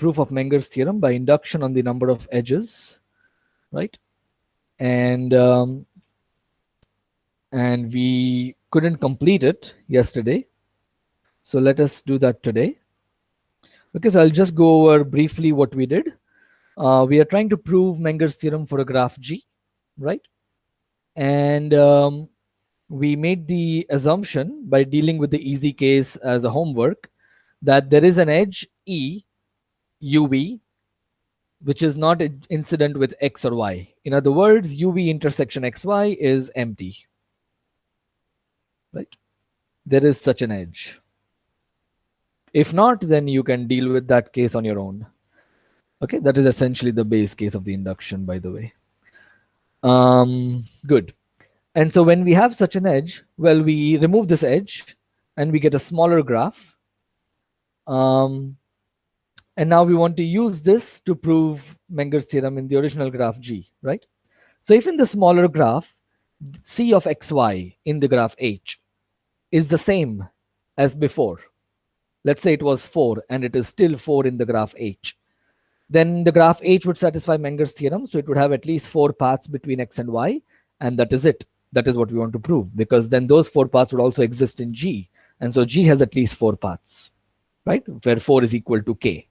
proof of Mengers theorem by induction on the number of edges, right? And we couldn't complete it yesterday, so let us do that today. Okay, so I'll just go over briefly what we did. We are trying to prove Mengers theorem for a graph G, right? And we made the assumption by dealing with the easy case as a homework that there is an edge E, UV, which is not incident with X or Y. In other words, UV intersection XY is empty, right? There is such an edge. If not, then you can deal with that case on your own. Okay, that is essentially the base case of the induction, by the way. Good. And so when we have such an edge, well, we remove this edge and we get a smaller graph. And now we want to use this to prove Mengers theorem in the original graph G, right? So if in the smaller graph, C of xy in the graph H is the same as before, let's say it was 4 and it is still 4 in the graph H, then the graph H would satisfy Mengers theorem. So it would have at least 4 paths between X and Y, and that is it. That is what we want to prove, because then those 4 paths would also exist in G. And so G has at least 4 paths, right? Where 4 is equal to K.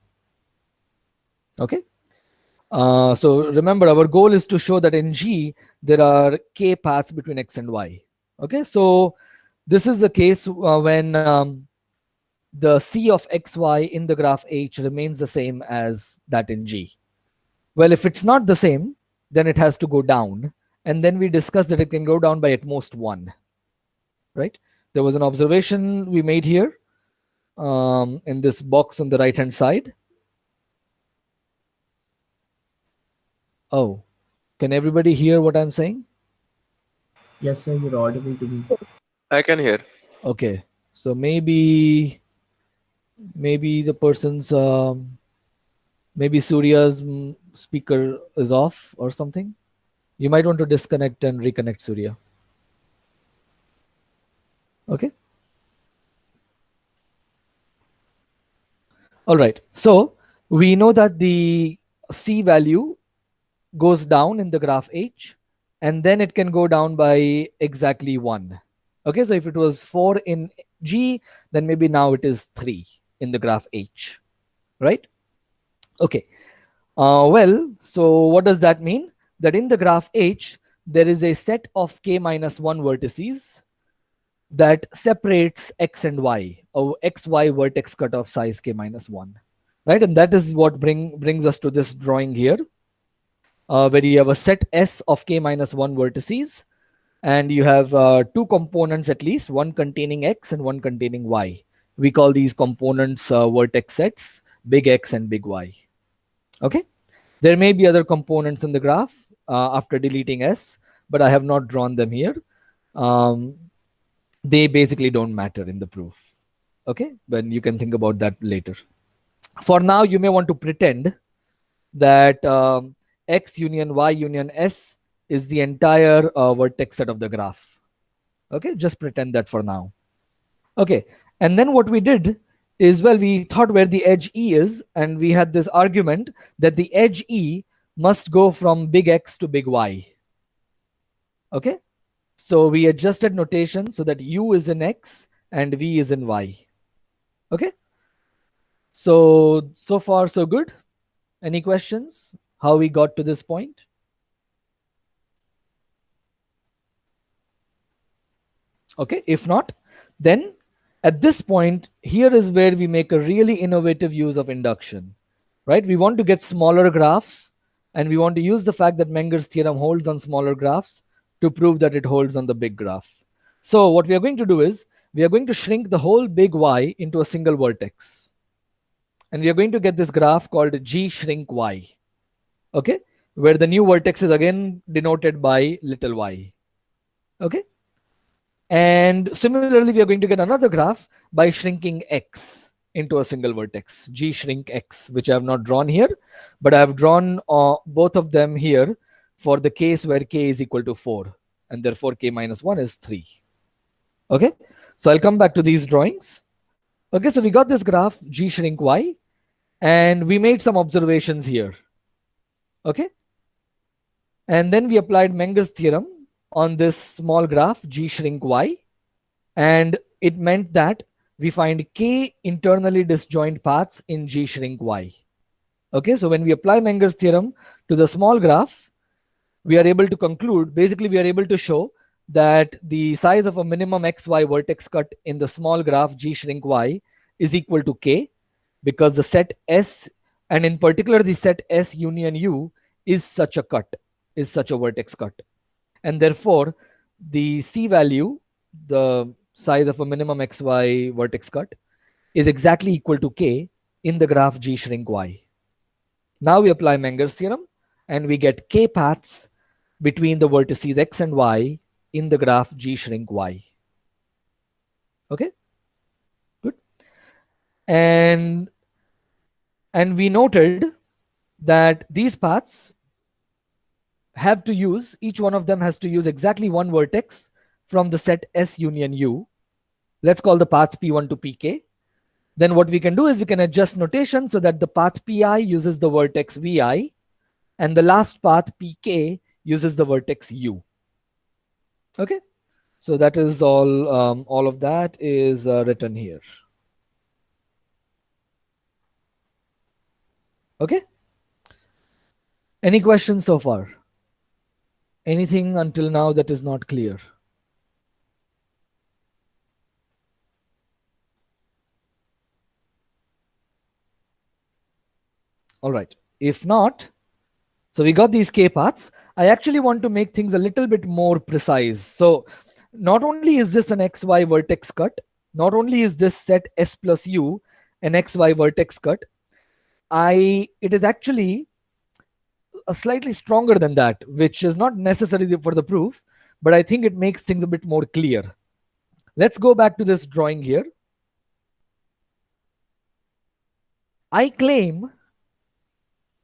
Okay. So remember, our goal is to show that in G, there are K paths between X and Y. Okay. So this is the case when the C of xy in the graph H remains the same as that in G. Well, if it's not the same, then it has to go down. And then we discussed that it can go down by at most 1, right? There was an observation we made here in this box on the right-hand side. Oh, can everybody hear what I'm saying? Yes, sir, you're audible to me. I can hear. Okay, so maybe the person's maybe Surya's speaker is off or something. You might want to disconnect and reconnect Surya. Okay. All right. So we know that the C value goes down in the graph H, and then it can go down by exactly 1. Okay. So if it was 4 in G, then maybe now it is 3 in the graph H, right? Okay. Well, so what does that mean? That in the graph H, there is a set of K minus 1 vertices that separates X and Y, or XY vertex cutoff size K minus 1, right? And that is what brings us to this drawing here, where you have a set S of K minus 1 vertices, and you have 2 components at least, one containing X and one containing Y. We call these components vertex sets, big X and big Y. Okay. There may be other components in the graph after deleting S, but I have not drawn them here. They basically don't matter in the proof. Okay, but you can think about that later. For now, you may want to pretend that X union Y union S is the entire vertex set of the graph. Okay, just pretend that for now. Okay, and then what we did is, well, we thought where the edge E is, and we had this argument that the edge E must go from big X to big Y. Okay, so we adjusted notation so that U is in X and V is in Y. Okay, so far so good. Any questions? How we got to this point? Okay, if not, then at this point, here is where we make a really innovative use of induction, right? We want to get smaller graphs, and we want to use the fact that Mengers theorem holds on smaller graphs to prove that it holds on the big graph. So what we are going to do is, we are going to shrink the whole big Y into a single vertex. And we are going to get this graph called G shrink Y, okay? Where the new vertex is again denoted by little y, okay? And similarly, we are going to get another graph by shrinking X into a single vertex, G shrink X, which I have not drawn here, but I have drawn both of them here for the case where K is equal to 4, and therefore K minus 1 is 3. Okay, so I'll come back to these drawings. Okay, so we got this graph G shrink Y, And we made some observations here. Okay. And then we applied Mengers theorem on this small graph G shrink Y. And it meant that we find K internally disjoint paths in G shrink Y. Okay, so when we apply Mengers theorem to the small graph, we are able to conclude, basically we are able to show that the size of a minimum XY vertex cut in the small graph G shrink Y is equal to K, because the set S, and in particular the set S union U, is such a cut, is such a vertex cut. And therefore, the C value, the size of a minimum XY vertex cut, is exactly equal to K in the graph G shrink Y. Now we apply Mengers theorem and we get K paths between the vertices X and Y in the graph G shrink Y. Okay, good. And we noted that these paths have to use, each one of them has to use exactly one vertex from the set S union U. Let's call the paths P1 to Pk. Then what we can do is we can adjust notation so that the path Pi uses the vertex Vi and the last path Pk uses the vertex U. Okay, so that is all of that is written here. Okay, any questions so far? Anything until now that is not clear? All right, if not, so we got these K paths. I actually want to make things a little bit more precise. So not only is this an XY vertex cut, not only is this set S plus U an XY vertex cut, it is actually a slightly stronger than that, which is not necessary for the proof, but I think it makes things a bit more clear. Let's go back to this drawing here. I claim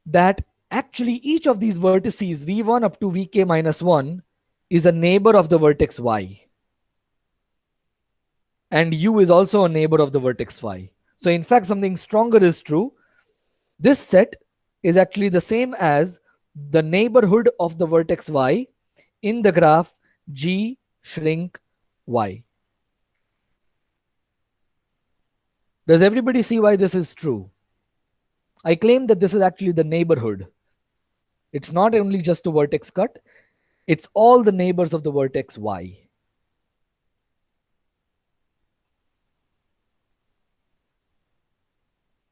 that actually each of these vertices V1 up to Vk minus 1 is a neighbor of the vertex Y. And U is also a neighbor of the vertex Y. So in fact, something stronger is true. This set is actually the same as the neighborhood of the vertex Y in the graph G shrink Y. Does everybody see why this is true? I claim that this is actually the neighborhood. It's not only just a vertex cut, it's all the neighbors of the vertex Y.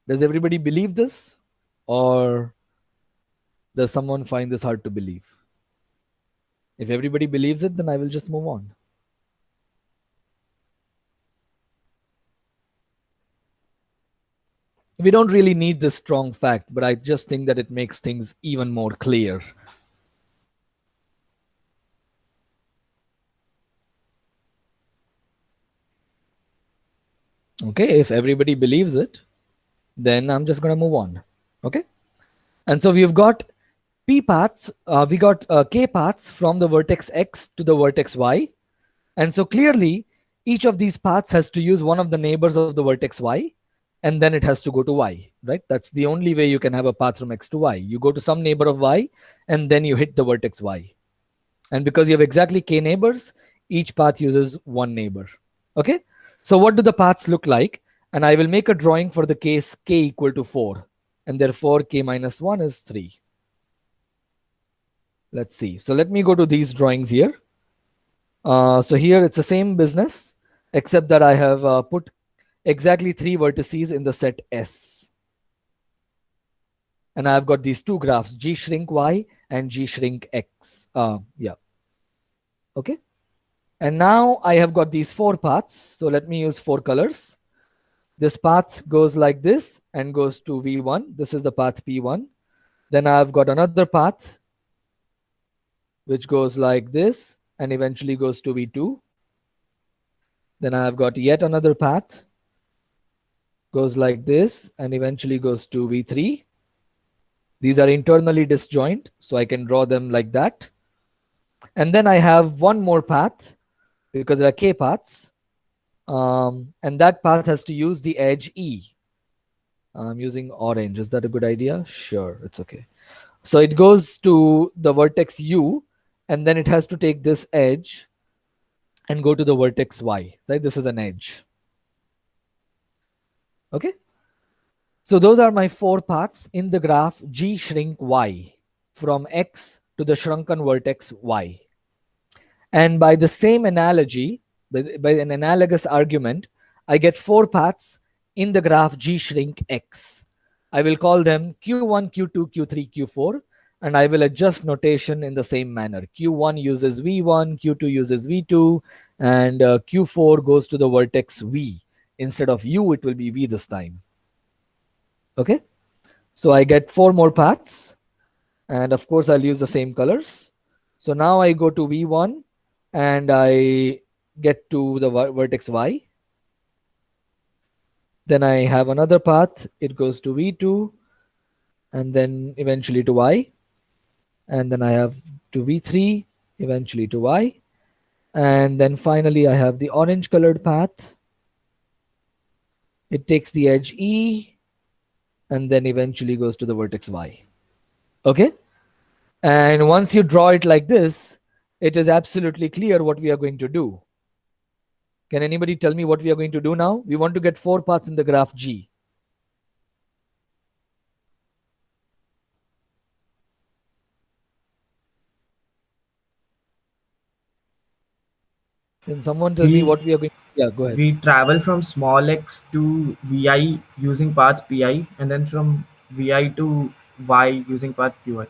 Does everybody believe this? Or does someone find this hard to believe? If everybody believes it, then I will just move on. We don't really need this strong fact, but I just think that it makes things even more clear. Okay, if everybody believes it, then I'm just going to move on. Okay, and so we've got P paths, we got K paths from the vertex X to the vertex Y. And so clearly, each of these paths has to use one of the neighbors of the vertex Y, and then it has to go to Y, right? That's the only way you can have a path from X to Y. You go to some neighbor of Y, and then you hit the vertex Y. And because you have exactly K neighbors, each path uses one neighbor. Okay, so what do the paths look like? And I will make a drawing for the case K equal to 4. And therefore, K minus 1 is 3. Let's see. So let me go to these drawings here. So here it's the same business, except that I have put exactly 3 vertices in the set S. And I've got these two graphs, G shrink Y and G shrink X. Yeah. Okay. And now I have got these 4 paths. So let me use 4 colors. This path goes like this and goes to V1. This is the path P1. Then I've got another path which goes like this and eventually goes to V2. Then I've got yet another path, goes like this and eventually goes to V3. These are internally disjoint, so I can draw them like that. And then I have one more path because there are K paths. And that path has to use the edge E. I'm using orange. Is that a good idea? Sure, it's okay. So it goes to the vertex u, and then it has to take this edge and go to the vertex y. Right? This is an edge. Okay. So those are my 4 paths in the graph G shrink y from x to the shrunken vertex y. And by the same analogy, by an analogous argument, I get 4 paths in the graph G shrink x. I will call them Q1, Q2, Q3, Q4, and I will adjust notation in the same manner. Q1 uses V1, Q2 uses V2, and Q4 goes to the vertex V. Instead of U, it will be V this time. Okay, so I get 4 more paths, and of course I'll use the same colors. So now I go to V1 and I get to the vertex Y. Then I have another path, it goes to V2 and then eventually to Y. And then I have to V3, eventually to Y. And then finally I have the orange colored path. It takes the edge E and then eventually goes to the vertex Y. Okay? And once you draw it like this, it is absolutely clear what we are going to do. Can anybody tell me what we are going to do now? We want to get 4 paths in the graph G. Can someone tell me We what we are going to do? Yeah, go ahead. we travel from small x to vi using path pi, and then from vi to y using path qi.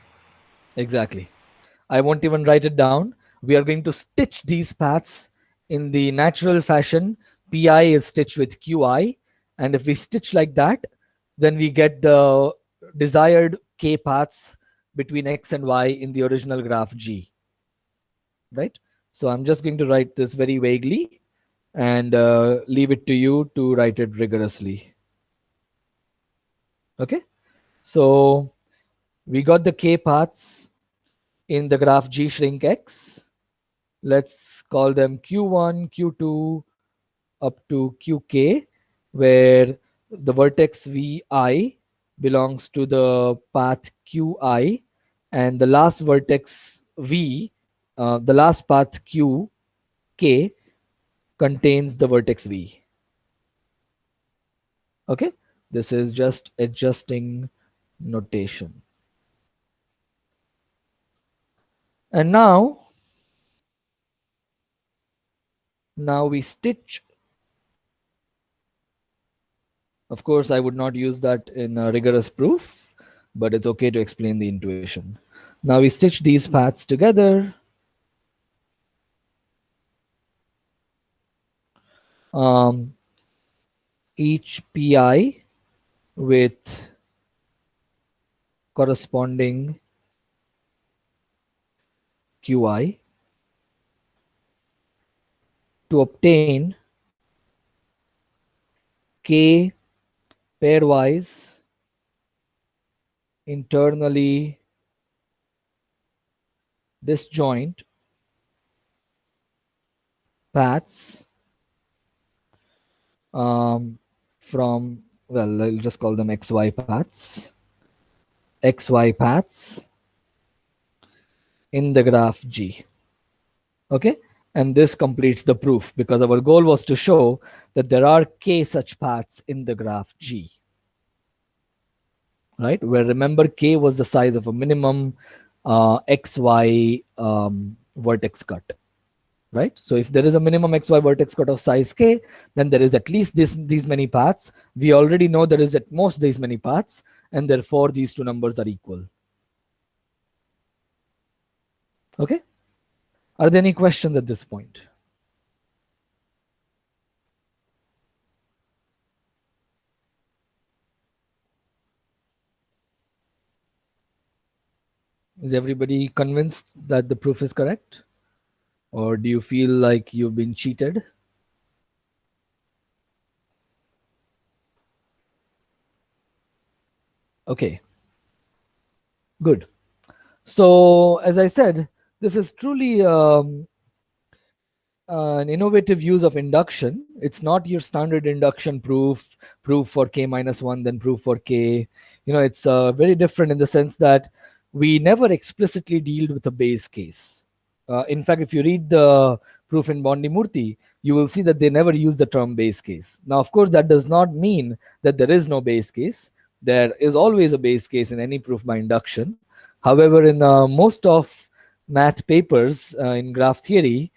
Exactly. I won't even write it down. We are going to stitch these paths in the natural fashion. Pi is stitched with Qi. And if we stitch like that, then we get the desired K paths between X and Y in the original graph G. Right? So I'm just going to write this very vaguely and leave it to you to write it rigorously. Okay? So we got the K paths in the graph G shrink X. Let's call them Q1, Q2 up to Qk, where the vertex Vi belongs to the path Qi, and the last vertex V, the last path Qk contains the vertex V. Okay, this is just adjusting notation. And now we stitch. Of course, I would not use that in a rigorous proof, but it's okay to explain the intuition. Now we stitch these paths together. Each pi with corresponding qi to obtain k pairwise internally disjoint paths from, well, I'll just call them xy paths, in the graph G. Okay, and this completes the proof because our goal was to show that there are k such paths in the graph G. Right, where remember k was the size of a minimum xy vertex cut. Right, so if there is a minimum xy vertex cut of size k, then there is at least these many paths. We already know there is at most these many paths, and therefore these two numbers are equal. Okay, are there any questions at this point? Is everybody convinced that the proof is correct? Or do you feel like you've been cheated? Okay, good. So as I said, this is truly an innovative use of induction. It's not your standard induction proof for k minus 1, then proof for k. It's very different in the sense that we never explicitly deal with a base case. In fact, if you read the proof in Bondi-Murthy, you will see that they never use the term base case. Now, of course, that does not mean that there is no base case. There is always a base case in any proof by induction. However, in most of math papers in graph theory,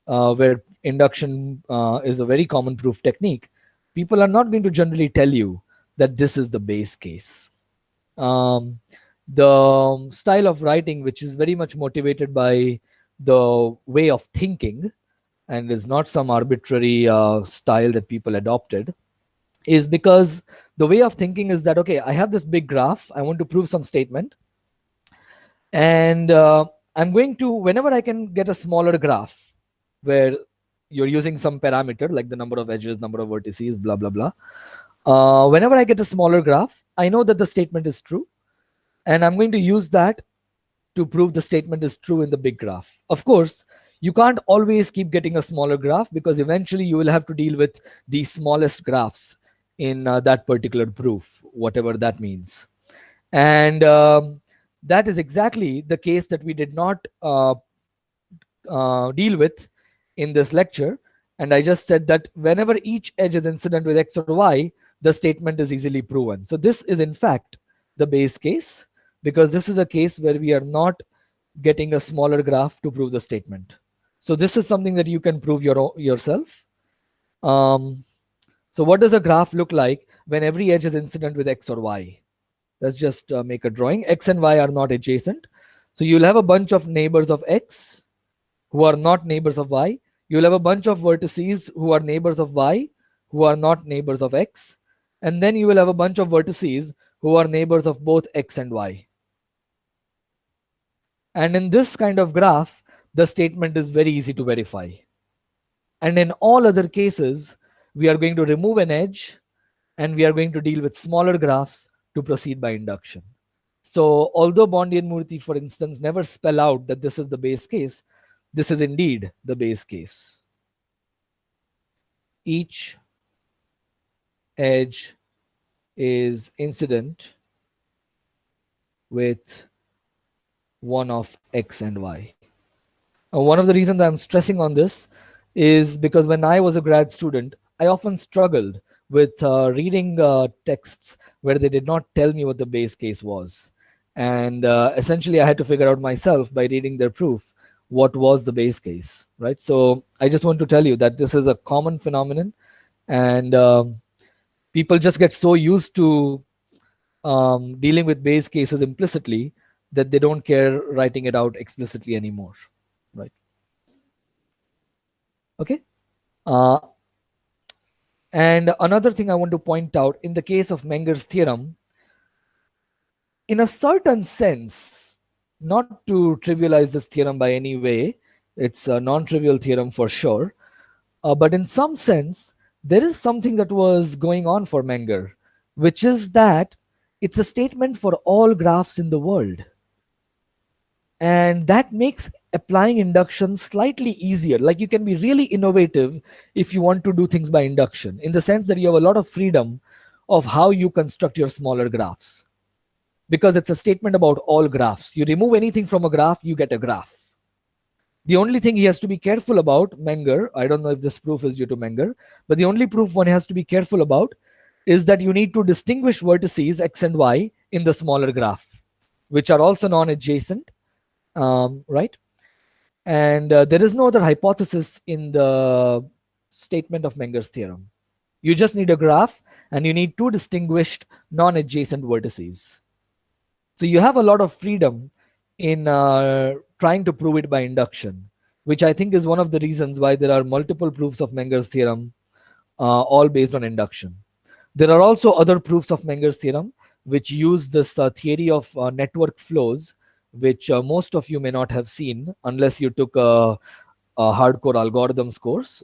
where induction is a very common proof technique, people are not going to generally tell you that this is the base case. The style of writing, which is very much motivated by the way of thinking and is not some arbitrary style that people adopted, is because the way of thinking is that, okay, I have this big graph, I want to prove some statement, and I'm going to, whenever I can get a smaller graph where you're using some parameter like the number of edges, number of vertices, blah, blah, blah. Whenever I get a smaller graph, I know that the statement is true, and I'm going to use that to prove the statement is true in the big graph. Of course, you can't always keep getting a smaller graph because eventually you will have to deal with the smallest graphs in that particular proof, whatever that means. And that is exactly the case that we did not deal with in this lecture. And I just said that whenever each edge is incident with x or y, the statement is easily proven. So this is in fact the base case, because this is a case where we are not getting a smaller graph to prove the statement. So this is something that you can prove yourself. So what does a graph look like when every edge is incident with x or y? Let's just make a drawing. X and y are not adjacent. So you'll have a bunch of neighbors of x who are not neighbors of y. You'll have a bunch of vertices who are neighbors of y, who are not neighbors of x. And then you will have a bunch of vertices who are neighbors of both x and y. And in this kind of graph, the statement is very easy to verify. And in all other cases, we are going to remove an edge and we are going to deal with smaller graphs to proceed by induction. So although Bondi and Murthy, for instance, never spell out that this is the base case, this is indeed the base case. Each edge is incident with one of x and y. One of the reasons I'm stressing on this is because when I was a grad student, I often struggled with reading texts where they did not tell me what the base case was. And essentially, I had to figure out myself by reading their proof what was the base case, right? So I just want to tell you that this is a common phenomenon, and people just get so used to dealing with base cases implicitly that they don't care writing it out explicitly anymore, right? Okay. And another thing I want to point out, in the case of Mengers theorem, in a certain sense, not to trivialize this theorem by any way, it's a non-trivial theorem for sure, but in some sense, there is something that was going on for Menger, which is that it's a statement for all graphs in the world. And that makes applying induction slightly easier. Like, you can be really innovative if you want to do things by induction, in the sense that you have a lot of freedom of how you construct your smaller graphs, because it's a statement about all graphs. You remove anything from a graph, you get a graph. The only thing he has to be careful about, Menger, I don't know if this proof is due to Menger, but the only proof one has to be careful about is that you need to distinguish vertices x and y in the smaller graph, which are also non-adjacent, right? And there is no other hypothesis in the statement of Menger's theorem. You just need a graph and you need two distinguished non-adjacent vertices. So you have a lot of freedom in trying to prove it by induction, which I think is one of the reasons why there are multiple proofs of Menger's theorem, all based on induction. There are also other proofs of Menger's theorem which use this theory of network flows, which most of you may not have seen unless you took a hardcore algorithms course,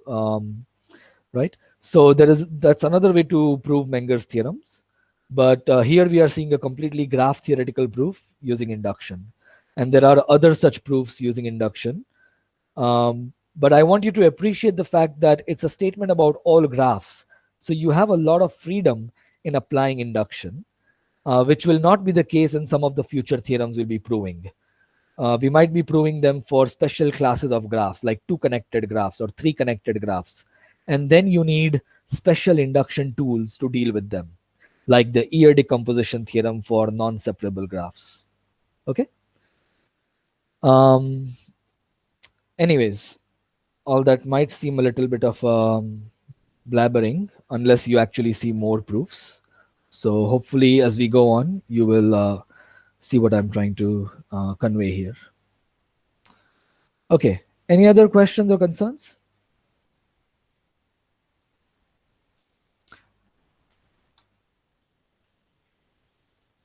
right? So that's another way to prove Menger's theorems. But here we are seeing a completely graph theoretical proof using induction. And there are other such proofs using induction. But I want you to appreciate the fact that it's a statement about all graphs. So you have a lot of freedom in applying induction, which will not be the case in some of the future theorems we'll be proving. We might be proving them for special classes of graphs, like 2 connected graphs or 3 connected graphs. And then you need special induction tools to deal with them, like the ear decomposition theorem for non-separable graphs. Okay. Anyways, all that might seem a little bit of blabbering unless you actually see more proofs. So hopefully as we go on, you will see what I'm trying to convey here. Okay, any other questions or concerns?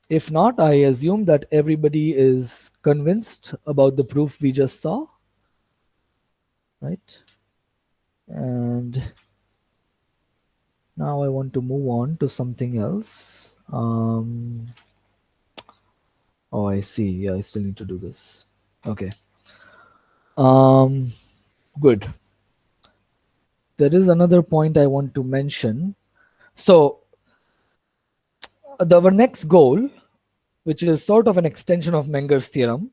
If not, I assume that everybody is convinced about the proof we just saw, right? And now I want to move on to something else. Oh, I see. Yeah, I still need to do this. Okay. Good. There is another point I want to mention. So our next goal, which is sort of an extension of Menger's theorem,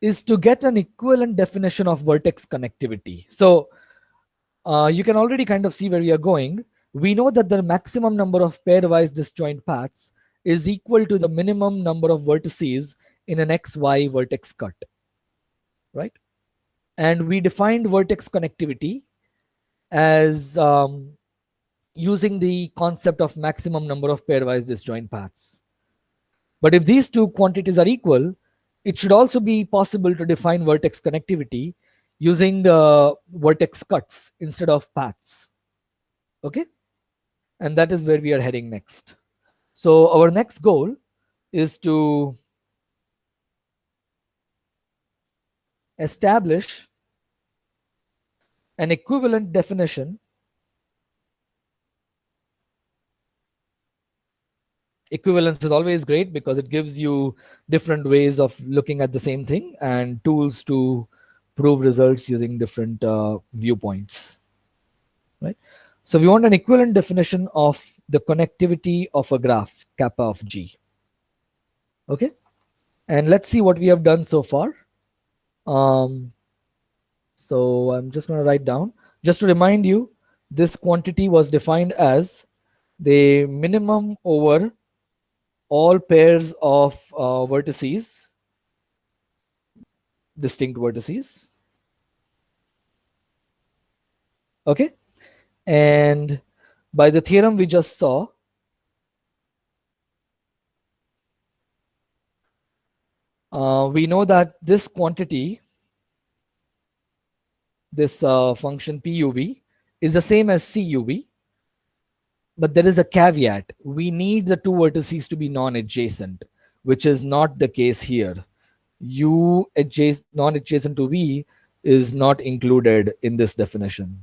is to get an equivalent definition of vertex connectivity. So you can already kind of see where we are going. We know that the maximum number of pairwise disjoint paths is equal to the minimum number of vertices in an XY vertex cut, right? And we defined vertex connectivity as using the concept of maximum number of pairwise disjoint paths. But if these two quantities are equal, it should also be possible to define vertex connectivity using vertex cuts instead of paths. Okay? And that is where we are heading next. So our next goal is to establish an equivalent definition. Equivalence is always great because it gives you different ways of looking at the same thing and tools to prove results using different viewpoints, right? So we want an equivalent definition of the connectivity of a graph, kappa of G. Okay, and let's see what we have done so far. So I'm just going to write down, just to remind you, this quantity was defined as the minimum over all pairs of vertices, distinct vertices. Okay, and by the theorem we just saw, we know that this quantity, this function PUV, is the same as CUV, but there is a caveat. We need the two vertices to be non-adjacent, which is not the case here. U non-adjacent to V is not included in this definition,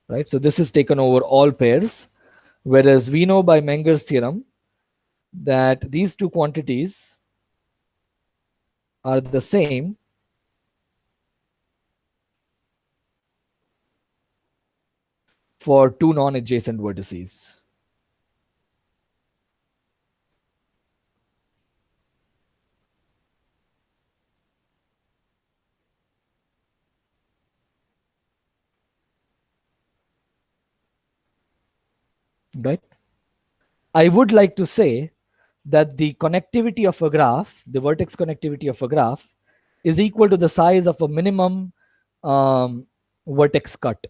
right? So this is taken over all pairs, whereas we know by Menger's theorem that these two quantities are the same for two non-adjacent vertices. Right? I would like to say that the connectivity of a graph, the vertex connectivity of a graph, is equal to the size of a minimum vertex cut,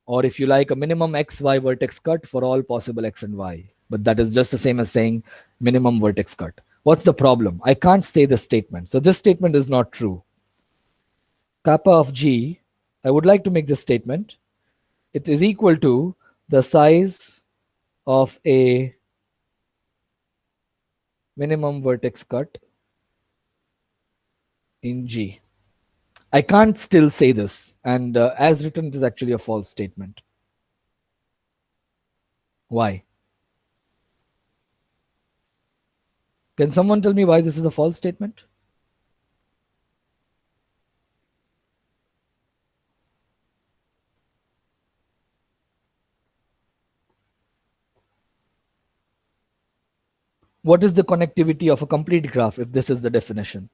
or if you like, a minimum XY vertex cut for all possible X and Y. But that is just the same as saying minimum vertex cut. What's the problem? I can't say this statement. So this statement is not true. Kappa of G, I would like to make this statement. It is equal to the size of a minimum vertex cut in G. I can't still say this, and as written, it is actually a false statement. Why? Can someone tell me why this is a false statement? what is the connectivity of a complete graph if this is the definition?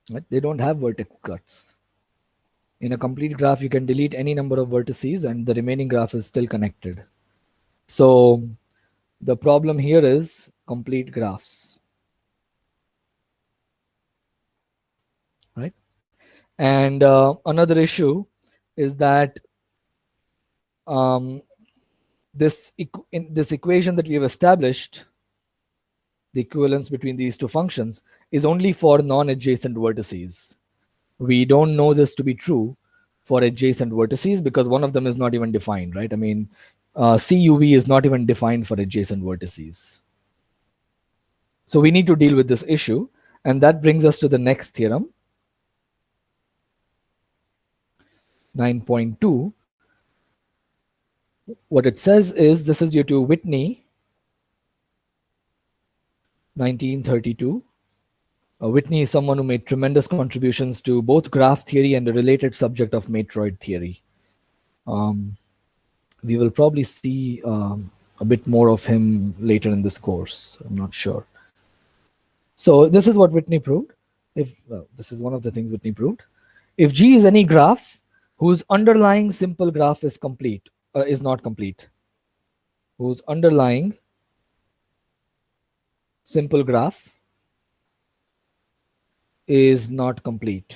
Right? They don't have vertex cuts. In a complete graph, you can delete any number of vertices and the remaining graph is still connected. So the problem here is complete graphs, right? And another issue is that this equation that we have established, the equivalence between these two functions, is only for non-adjacent vertices. We don't know this to be true for adjacent vertices because one of them is not even defined, right? I mean, CUV is not even defined for adjacent vertices. So we need to deal with this issue, and that brings us to the next theorem, 9.2. What it says is, this is due to Whitney, 1932. Whitney is someone who made tremendous contributions to both graph theory and the related subject of matroid theory. We will probably see a bit more of him later in this course. I'm not sure. So this is what Whitney proved. This is one of the things Whitney proved. If G is any graph whose underlying simple graph is complete, is not complete, whose underlying simple graph is not complete.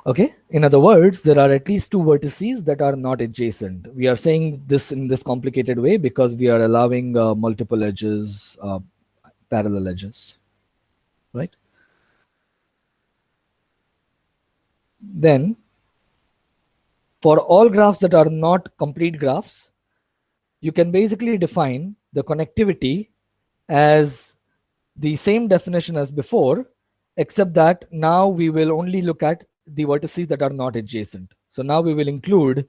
Okay, in other words, there are at least two vertices that are not adjacent. We are saying this in this complicated way because we are allowing multiple edges, parallel edges, right? Then for all graphs that are not complete graphs, you can basically define the connectivity as the same definition as before, except that now we will only look at the vertices that are not adjacent. So now we will include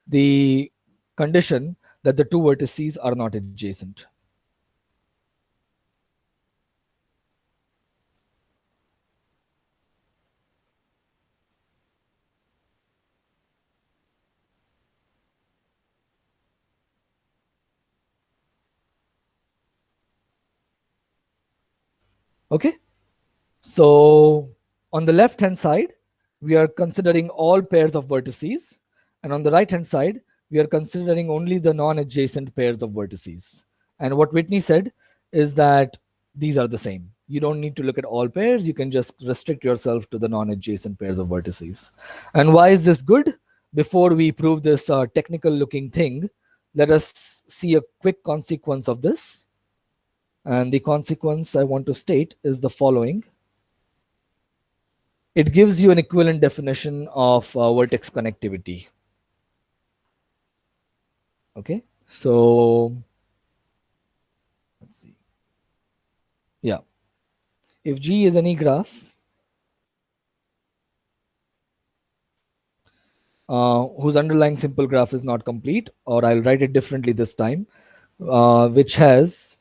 the condition that the two vertices are not adjacent. Okay, so on the left hand side, we are considering all pairs of vertices, and on the right hand side, we are considering only the non-adjacent pairs of vertices. And what Whitney said is that these are the same. You don't need to look at all pairs. You can just restrict yourself to the non-adjacent pairs of vertices. And why is this good? Before we prove this technical looking thing, let us see a quick consequence of this. And the consequence I want to state is the following. It gives you an equivalent definition of vertex connectivity. Okay, so let's see. Yeah, if G is any graph whose underlying simple graph is not complete, or I'll write it differently this time, which has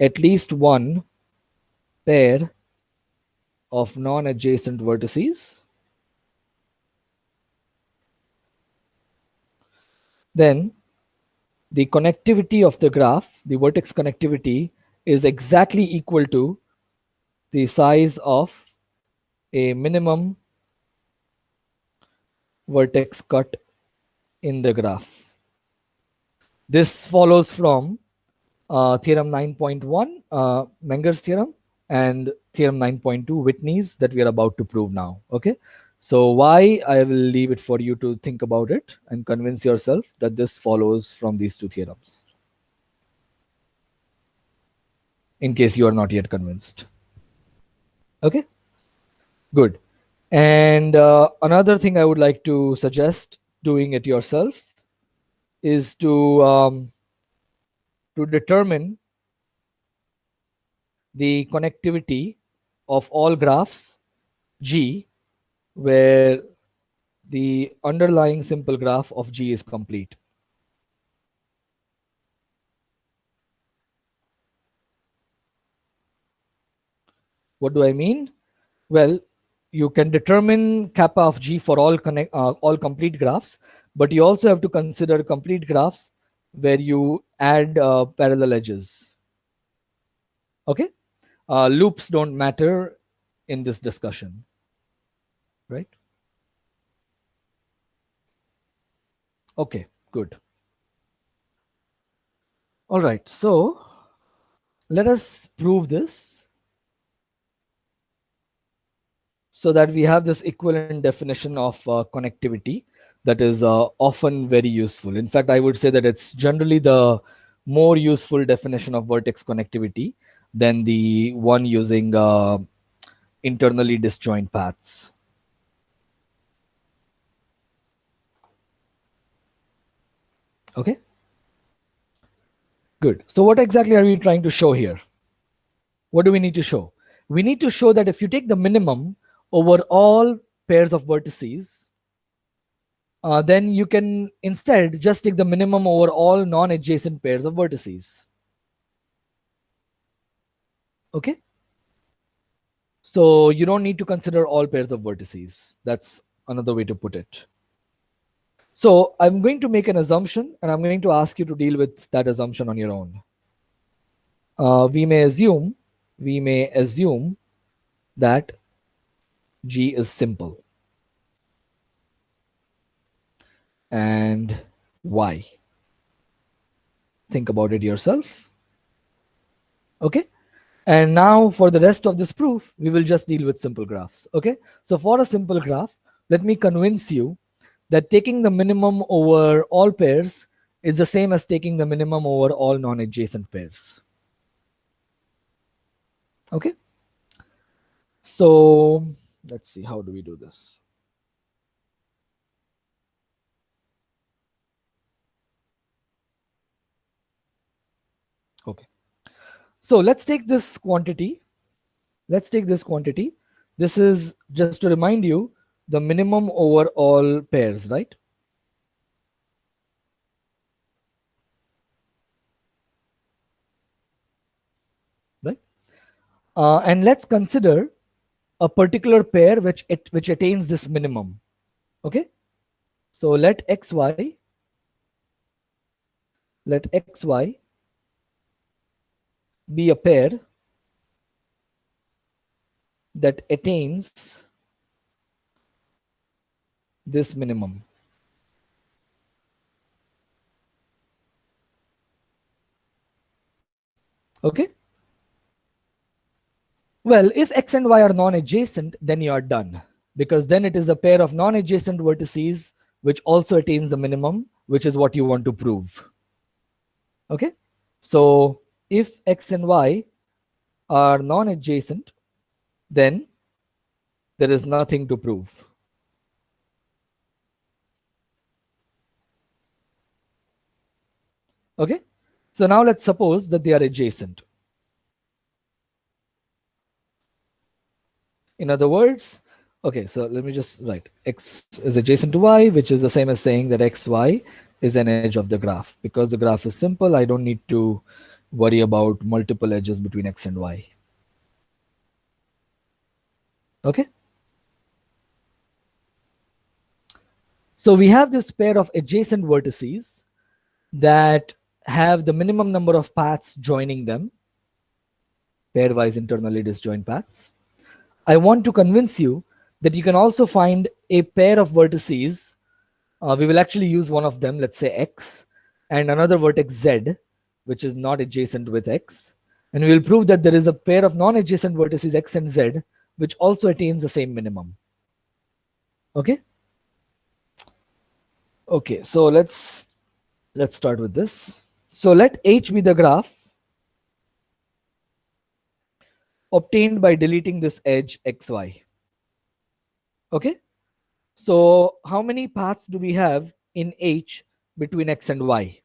at least one pair of non-adjacent vertices, then the connectivity of the graph, the vertex connectivity, is exactly equal to the size of a minimum vertex cut in the graph. This follows from theorem 9.1, Mengers theorem, and theorem 9.2, Whitney's, that we are about to prove now. Okay, so why, I will leave it for you to think about it and convince yourself that this follows from these two theorems, in case you are not yet convinced. Okay, good. And another thing I would like to suggest doing it yourself is to determine the connectivity of all graphs G where the underlying simple graph of G is complete. What do I mean? Well, you can determine kappa of G for all complete graphs, but you also have to consider complete graphs where you add parallel edges. Okay, loops don't matter in this discussion, right? Okay, good. All right, so let us prove this so that we have this equivalent definition of connectivity that is often very useful. In fact, I would say that it's generally the more useful definition of vertex connectivity than the one using internally disjoint paths. Okay, good. So what exactly are we trying to show here? What do we need to show? We need to show that if you take the minimum over all pairs of vertices, then you can instead just take the minimum over all non-adjacent pairs of vertices. Okay, so you don't need to consider all pairs of vertices. That's another way to put it. So I'm going to make an assumption and I'm going to ask you to deal with that assumption on your own. We may assume that G is simple. And why? Think about it yourself. Okay, and now for the rest of this proof, we will just deal with simple graphs. Okay, so for a simple graph, let me convince you that taking the minimum over all pairs is the same as taking the minimum over all non-adjacent pairs. Okay, so let's see, how do we do this? Okay, so let's take this quantity. This is, just to remind you, the minimum over all pairs, right? Right. And let's consider a particular pair which attains this minimum. Okay, so let xy be a pair that attains this minimum. Okay, well, if x and y are non-adjacent, then you are done, because then it is a pair of non-adjacent vertices which also attains the minimum, which is what you want to prove. Okay, so if x and y are non-adjacent, then there is nothing to prove. Okay, so now let's suppose that they are adjacent. In other words, okay, so let me just write x is adjacent to y, which is the same as saying that xy is an edge of the graph. Because the graph is simple, I don't need to worry about multiple edges between x and y. Okay, so we have this pair of adjacent vertices that have the minimum number of paths joining them, pairwise internally disjoint paths. I want to convince you that you can also find a pair of vertices. We will actually use one of them, let's say x, and another vertex z, which is not adjacent with x. And we will prove that there is a pair of non-adjacent vertices x and z, which also attains the same minimum. Okay? Okay, so let's start with this. So let H be the graph obtained by deleting this edge xy. Okay, so how many paths do we have in H between x and y?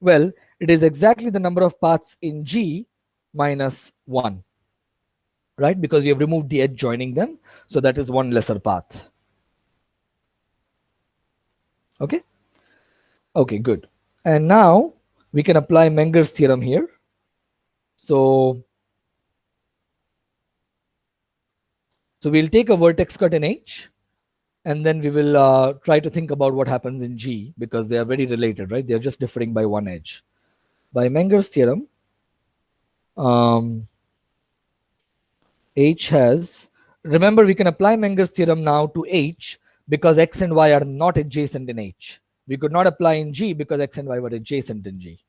Well, it is exactly the number of paths in G minus 1, right? Because we have removed the edge joining them, so that is one lesser path. Okay, okay, good. And now we can apply Mengers theorem here. So So we'll take a vertex cut in H, and then we will try to think about what happens in G, because they are very related, right? They're just differing by one edge. By Mengers theorem, H has, remember we can apply Mengers theorem now to H because X and Y are not adjacent in H. We could not apply in G because X and Y were adjacent in G,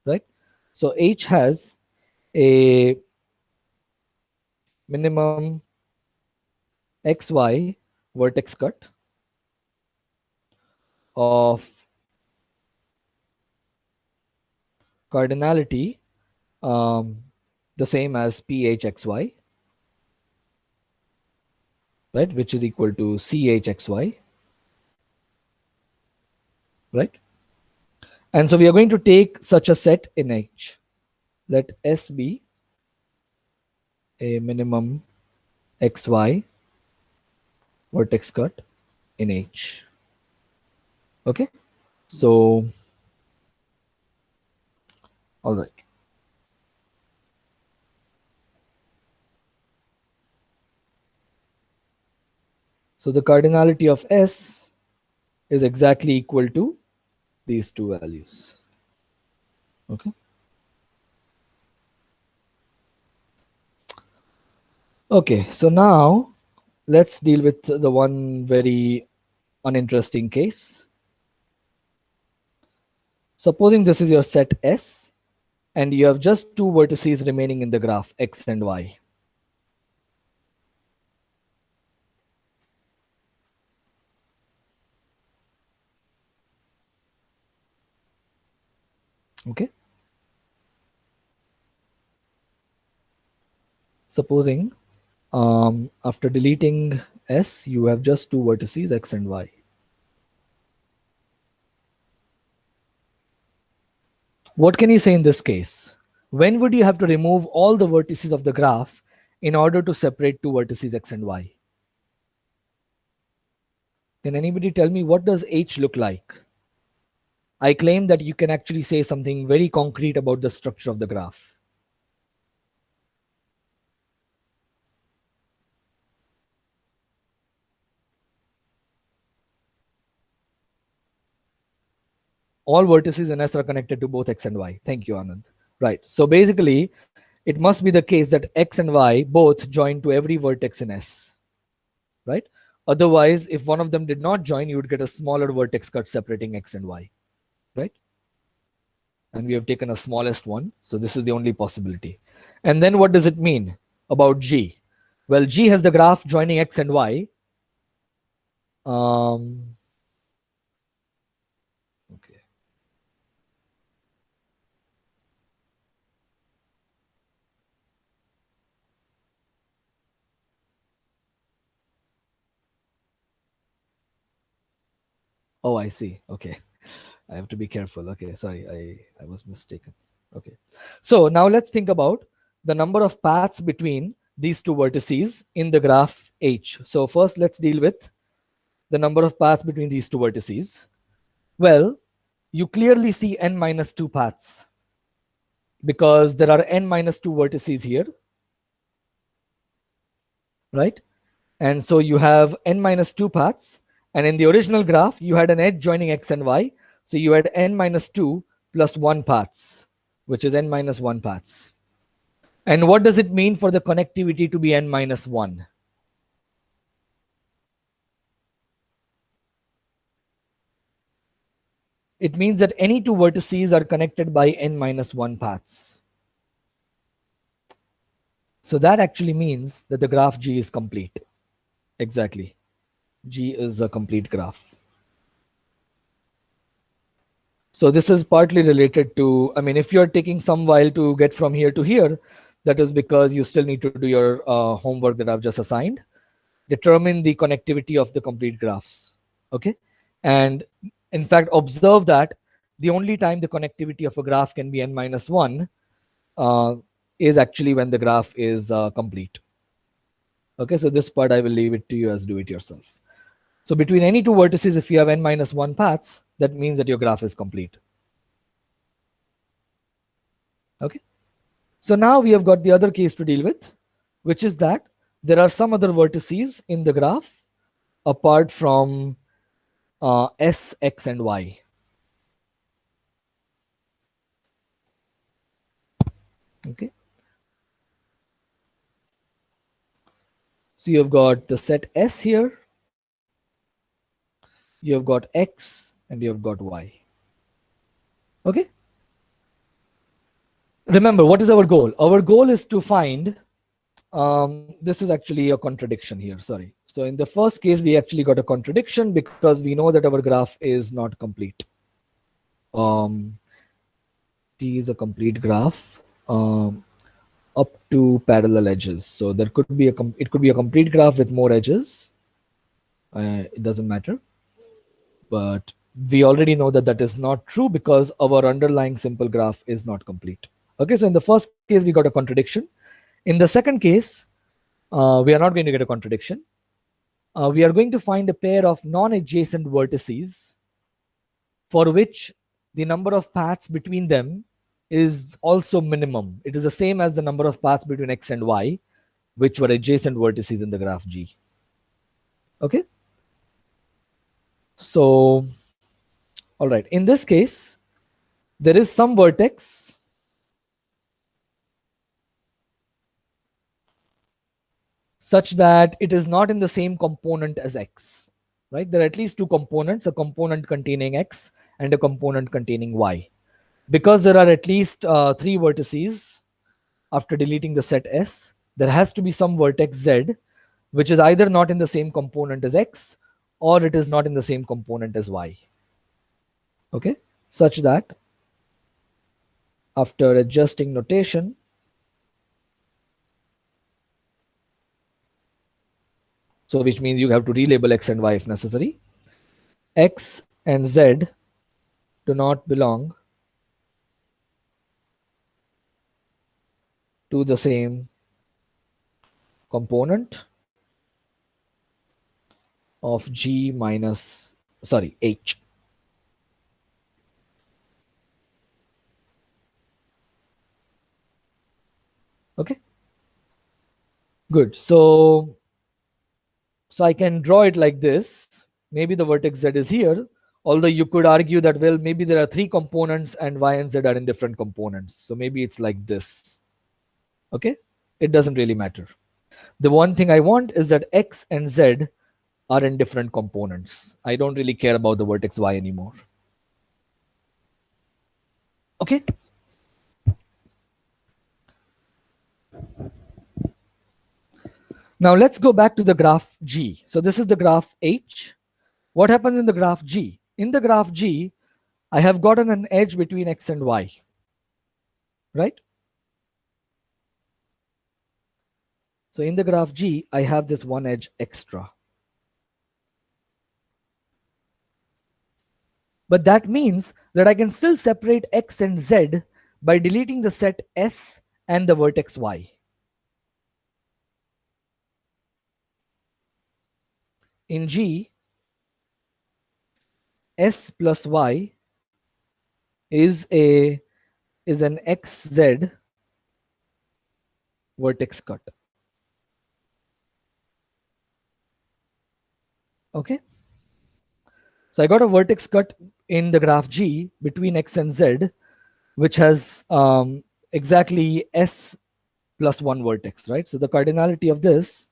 right? So H has a minimum XY vertex cut of cardinality the same as PHXY, right, which is equal to CHXY, right? And so we are going to take such a set in H. Let S be a minimum XY vertex cut in H. Okay, so all right. So the cardinality of S is exactly equal to these two values. Okay. Okay, so now let's deal with the one very uninteresting case. Supposing this is your set S and you have just two vertices remaining in the graph, X and Y. Okay. Supposing after deleting S, you have just two vertices, X and Y. What can you say in this case? When would you have to remove all the vertices of the graph in order to separate two vertices, X and Y? Can anybody tell me what does H look like? I claim that you can actually say something very concrete about the structure of the graph. All vertices in S are connected to both X and Y. Thank you, Anand. Right. So basically, it must be the case that X and Y both join to every vertex in S. Right? Otherwise, if one of them did not join, you would get a smaller vertex cut separating X and Y. Right? And we have taken a smallest one. So this is the only possibility. And then what does it mean about G? Well, G has the graph joining X and Y. Okay. Oh, I see. Okay. I have to be careful. Okay, sorry, I was mistaken. Okay. So now let's think about the number of paths between these two vertices in the graph H. So first let's deal with the number of paths between these two vertices. Well, you clearly see n minus 2 paths because there are n minus 2 vertices here, right? And so you have n minus 2 paths, and in the original graph you had an edge joining X and Y, so you had n minus 2 plus 1 paths, which is n minus 1 paths. And what does it mean for the connectivity to be n minus 1? It means that any two vertices are connected by n minus 1 paths. So that actually means that the graph G is complete. Exactly. G is a complete graph. So this is partly related to, I mean, if you're taking some while to get from here to here, that is because you still need to do your homework that I've just assigned. Determine the connectivity of the complete graphs. Okay. And in fact, observe that the only time the connectivity of a graph can be n minus 1 is actually when the graph is complete. Okay. So this part I will leave it to you as do it yourself. So between any two vertices, if you have n minus 1 paths, that means that your graph is complete. Okay. So now we have got the other case to deal with, which is that there are some other vertices in the graph apart from S, X, and Y. Okay. So you've got the set S here, you've got X, and you've got Y. Okay. Remember, what is our goal? Our goal is to find, this is actually a contradiction here, sorry. So in the first case, we actually got a contradiction because we know that our graph is not complete. T is a complete graph up to parallel edges. So there could be it could be a complete graph with more edges. It doesn't matter. But we already know that that is not true because our underlying simple graph is not complete. Okay, so in the first case, we got a contradiction. In the second case, we are not going to get a contradiction. We are going to find a pair of non-adjacent vertices for which the number of paths between them is also minimum. It is the same as the number of paths between X and Y, which were adjacent vertices in the graph G. Okay. So, all right. In this case, there is some vertex such that it is not in the same component as X, right? There are at least two components, a component containing X and a component containing Y. Because there are at least 3 vertices after deleting the set S, there has to be some vertex Z, which is either not in the same component as X or it is not in the same component as Y. Okay, such that after adjusting notation, so which means you have to relabel X and Y if necessary, X and Z do not belong to the same component of G minus, sorry, H. Okay, good. So I can draw it like this. Maybe the vertex Z is here, although you could argue that, well, maybe there are 3 components and Y and Z are in different components. So maybe it's like this. Okay, it doesn't really matter. The one thing I want is that X and Z are in different components. I don't really care about the vertex Y anymore. Okay. Now let's go back to the graph G. So this is the graph H. What happens in the graph G? In the graph G, I have gotten an edge between X and Y, right? So in the graph G, I have this one edge extra. But that means that I can still separate X and Z by deleting the set S and the vertex Y. In G, S plus Y is an XZ vertex cut. Okay. So I got a vertex cut in the graph G between X and Z, which has exactly S plus 1 vertex, right? So the cardinality of this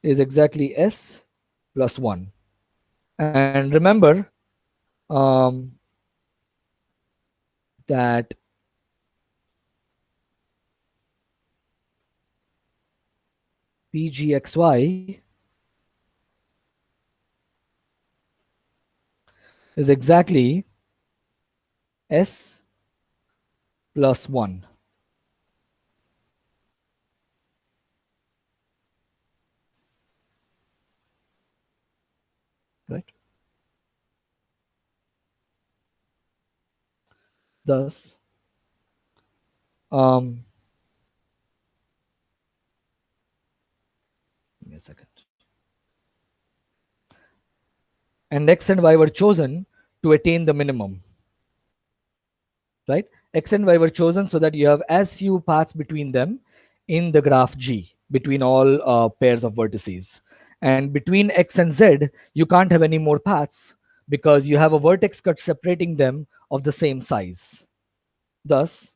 is exactly S plus 1. And remember that PGXY is exactly S plus 1. Right? Thus, give me a second. And X and Y were chosen to attain the minimum. Right? X and Y were chosen so that you have as few paths between them in the graph G. between all pairs of vertices. And between x and z, you can't have any more paths because you have a vertex cut separating them of the same size. Thus,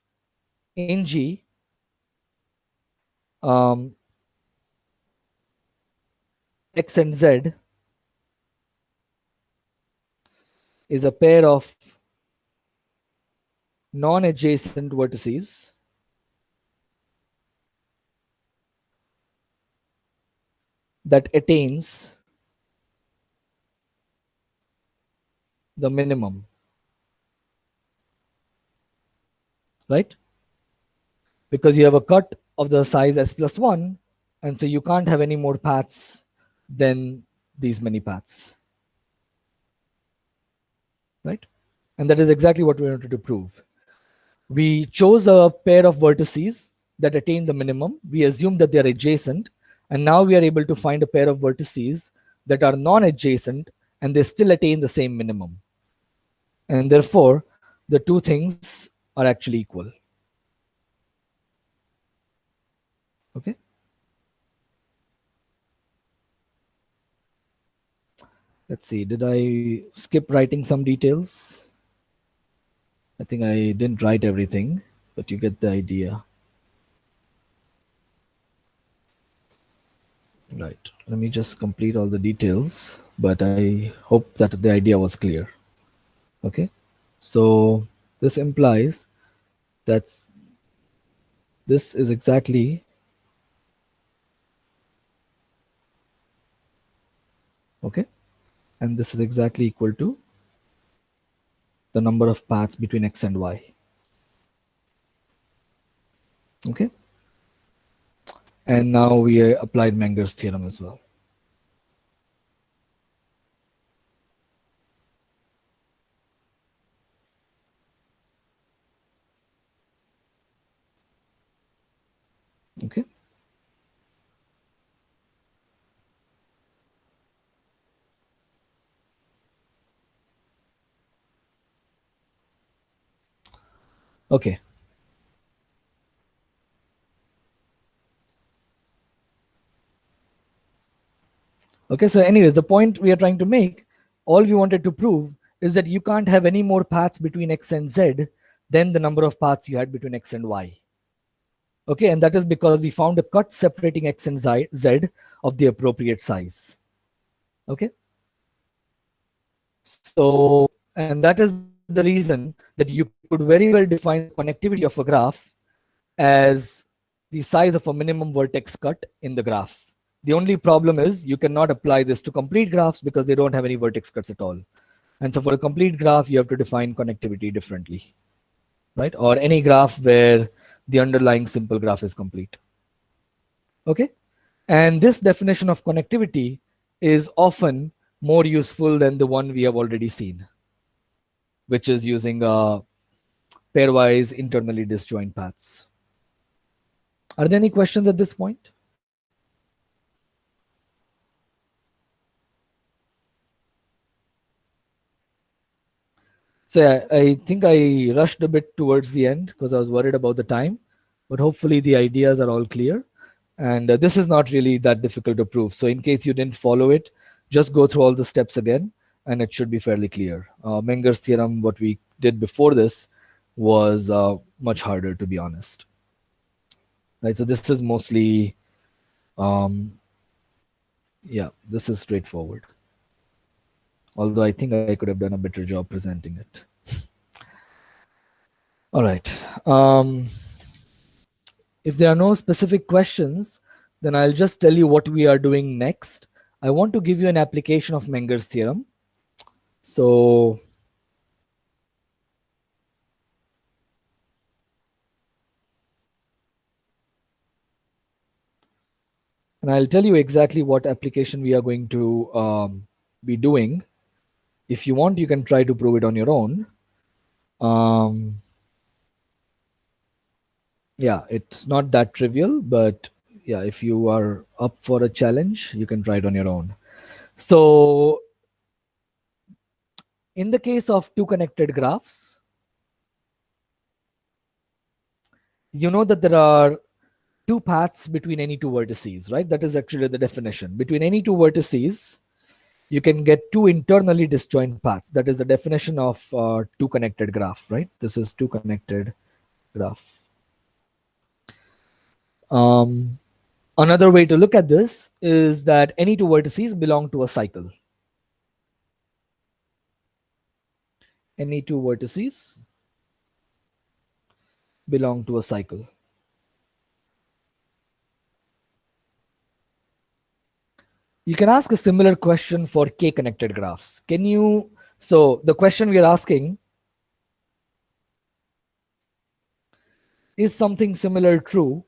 in G, x and z is a pair of non-adjacent vertices that attains the minimum, right? Because you have a cut of the size s plus 1, and so you can't have any more paths than these many paths, right? And that is exactly what we wanted to prove. We chose a pair of vertices that attain the minimum. We assume that they are adjacent, and now we are able to find a pair of vertices that are non-adjacent and they still attain the same minimum. And therefore, the two things are actually equal. Okay. Let's see, did I skip writing some details? I think I didn't write everything, but you get the idea. Right, let me just complete all the details, but I hope that the idea was clear. Okay, so this implies that this is exactly okay, and this is exactly equal to the number of paths between x and y. Okay, and now we applied Menger's theorem as well. Okay. Okay. Okay, so anyways, the point we are trying to make, all we wanted to prove is that you can't have any more paths between x and z than the number of paths you had between x and y. Okay, and that is because we found a cut separating x and z of the appropriate size. Okay, so, and that is the reason that you could very well define the connectivity of a graph as the size of a minimum vertex cut in the graph. The only problem is you cannot apply this to complete graphs because they don't have any vertex cuts at all. And so for a complete graph, you have to define connectivity differently, right? Or any graph where the underlying simple graph is complete. Okay, and this definition of connectivity is often more useful than the one we have already seen, which is using pairwise internally disjoint paths. Are there any questions at this point? So yeah, I think I rushed a bit towards the end because I was worried about the time, but hopefully the ideas are all clear. And this is not really that difficult to prove. So in case you didn't follow it, just go through all the steps again and it should be fairly clear. Menger's theorem, what we did before this was much harder, to be honest. Right, so this is mostly, yeah, this is straightforward. Although I think I could have done a better job presenting it. All right. If there are no specific questions, then I'll just tell you what we are doing next. I want to give you an application of Menger's theorem. So and I'll tell you exactly what application we are going to be doing. If you want, you can try to prove it on your own. Yeah, it's not that trivial, but yeah, if you are up for a challenge, you can try it on your own. So in the case of two connected graphs, you know that there are two paths between any two vertices, right? That is actually the definition. Between any two vertices, you can get two internally disjoint paths. That is the definition of two connected graph, right? This is two connected graph. Another way to look at this is that any two vertices belong to a cycle. Any two vertices belong to a cycle. You can ask a similar question for k-connected graphs. Can you, so the question we are asking, is something similar true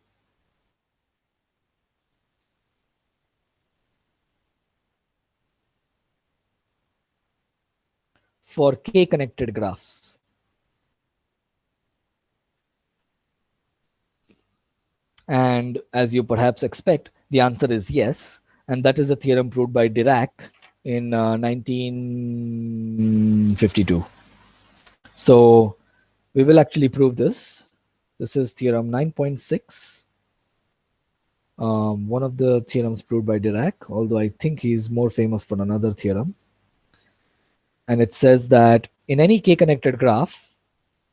for k-connected graphs? And as you perhaps expect, the answer is yes. And that is a theorem proved by Dirac in 1952. So we will actually prove this. This is theorem 9.6. One of the theorems proved by Dirac, although I think he's more famous for another theorem. And it says that in any k-connected graph,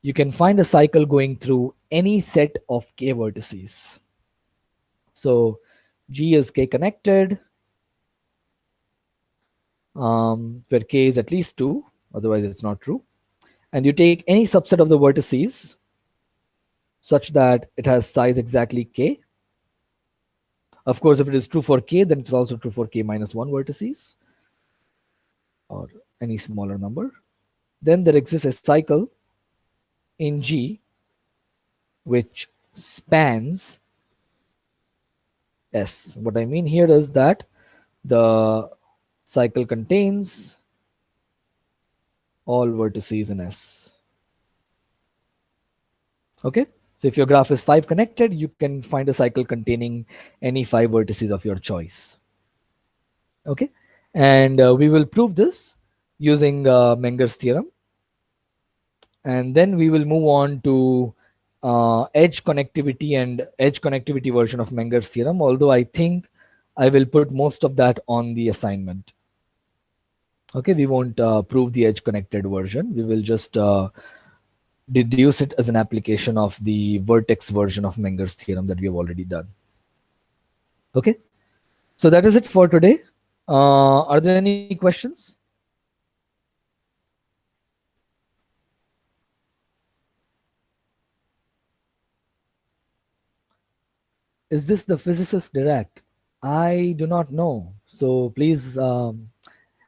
you can find a cycle going through any set of k vertices. So G is k-connected, where k is at least 2, otherwise it's not true. And you take any subset of the vertices such that it has size exactly k. Of course, if it is true for k, then it's also true for k minus 1 vertices or any smaller number. Then there exists a cycle in G which spans S. What I mean here is that the cycle contains all vertices in S. Okay, so if your graph is 5 connected, you can find a cycle containing any 5 vertices of your choice. Okay, and we will prove this using Mengers theorem. And then we will move on to edge connectivity and edge connectivity version of Mengers theorem, although I think I will put most of that on the assignment. Okay, we won't prove the edge connected version. We will just deduce it as an application of the vertex version of Mengers theorem that we have already done. Okay, so that is it for today. Are there any questions? Is this the physicist Dirac? I do not know. So please,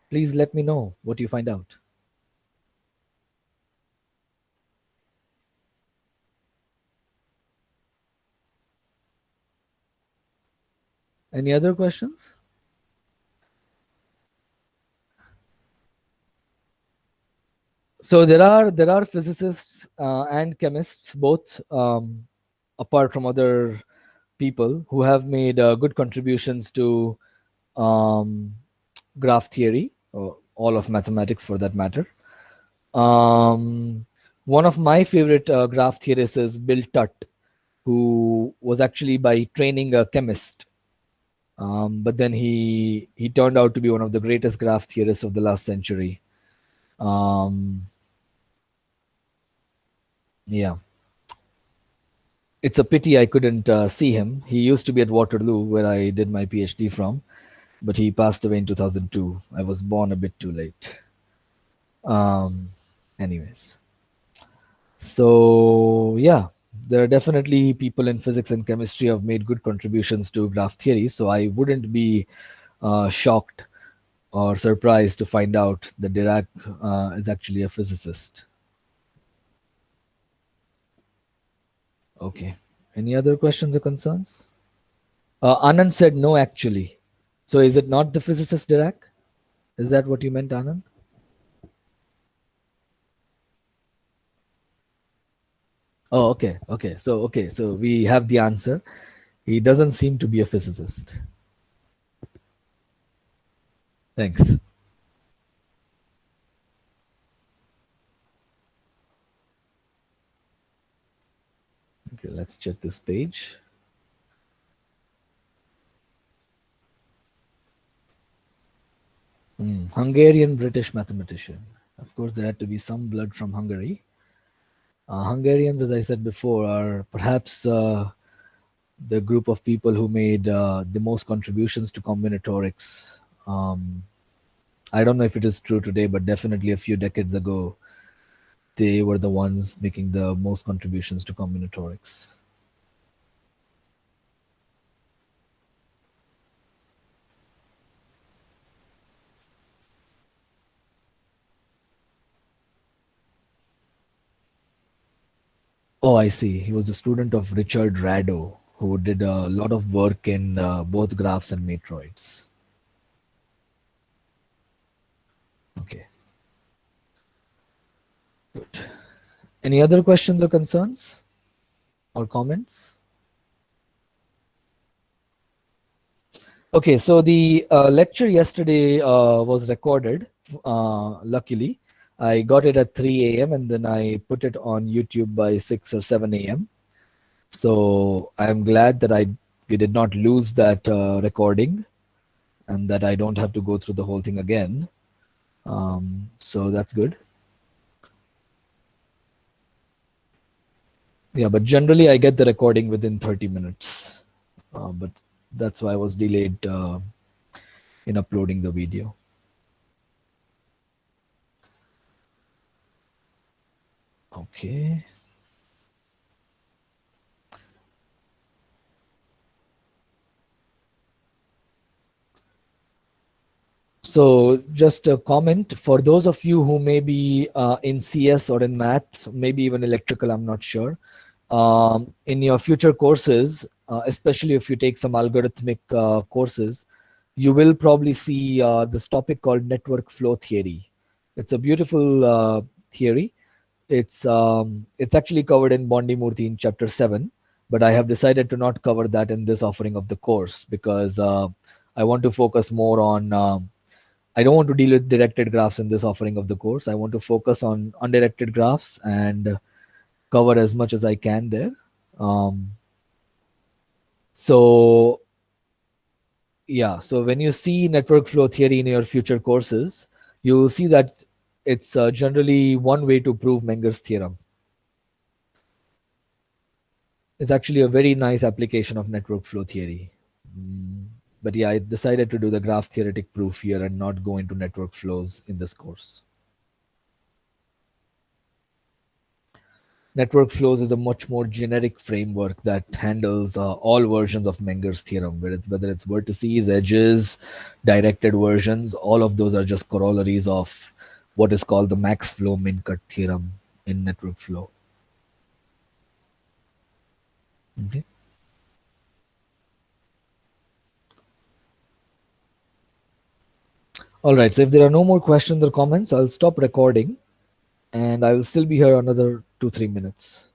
please let me know what you find out. Any other questions? So there are physicists and chemists both, apart from other people, who have made good contributions to um, graph theory, or all of mathematics for that matter. One of my favorite graph theorists is Bill Tutt, who was actually by training a chemist. But then he turned out to be one of the greatest graph theorists of the last century. Yeah, it's a pity I couldn't see him. He used to be at Waterloo, where I did my PhD from, but he passed away in 2002. I was born a bit too late. Anyways, so yeah, there are definitely people in physics and chemistry who have made good contributions to graph theory. So I wouldn't be shocked or surprised to find out that Dirac is actually a physicist. Okay. Any other questions or concerns? Anand said no, actually. So is it not the physicist Dirac? Is that what you meant, Anand? Oh, okay. Okay. So we have the answer. He doesn't seem to be a physicist. Thanks. Okay, let's check this page. Hungarian-British mathematician. Of course, there had to be some blood from Hungary. Hungarians, as I said before, are perhaps the group of people who made the most contributions to combinatorics. I don't know if it is true today, but definitely a few decades ago, they were the ones making the most contributions to combinatorics. Oh, I see. He was a student of Richard Rado, who did a lot of work in both graphs and matroids. Okay, good. Any other questions or concerns or comments? Okay, so the lecture yesterday was recorded, luckily. I got it at 3 a.m. and then I put it on YouTube by 6 or 7 a.m. So I'm glad that we did not lose that recording and that I don't have to go through the whole thing again. So that's good. Yeah, but generally I get the recording within 30 minutes. But that's why I was delayed in uploading the video. Okay. So just a comment for those of you who may be in CS or in maths, maybe even electrical, I'm not sure. In your future courses, especially if you take some algorithmic courses, you will probably see this topic called network flow theory. It's a beautiful theory. It's actually covered in Bondi Murthy in chapter 7, but I have decided to not cover that in this offering of the course because I want to focus more on I don't want to deal with directed graphs in this offering of the course. I want to focus on undirected graphs and cover as much as I can there. So yeah, so when you see network flow theory in your future courses, you will see that it's generally one way to prove Mengers theorem. It's actually a very nice application of network flow theory. But yeah, I decided to do the graph theoretic proof here and not go into network flows in this course. Network flows is a much more generic framework that handles all versions of Menger's theorem, whether it's vertices, edges, directed versions, all of those are just corollaries of what is called the max flow min cut theorem in network flow. Okay. All right, so if there are no more questions or comments, I'll stop recording and I will still be here another 2-3 minutes.